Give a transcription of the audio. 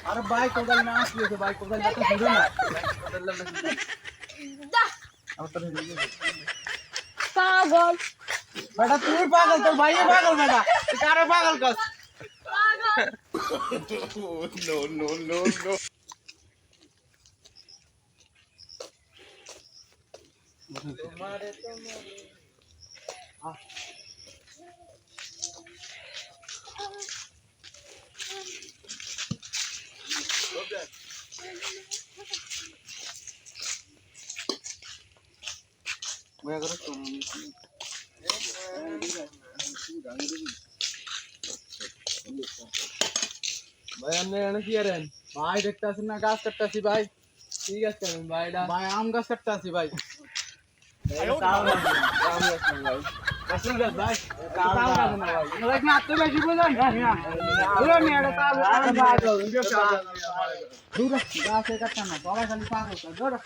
अरे भाई कोदाल ना আসলে তো ভাই কোদাল না তো শুরু না কোদাল না আমার তো পাগল বেটা তুই পাগল তোর ভাইও পাগল বেটা তুই কারে পাগল কস তোমারে मैं अगर तुम भाई हमने एने की करें भाई देखता सी ना गाछ कटता सी भाई ठीक है करें भाई डा भाई आम गाछ कटता सी भाई काम गाछ भाई असली गाछ भाई काम गाछ ना भाई लाइक ना तो बेसी बोलन दूर में एड़ा ताल दूर गाछ कटता ना बाबा खाली पागल कर दूर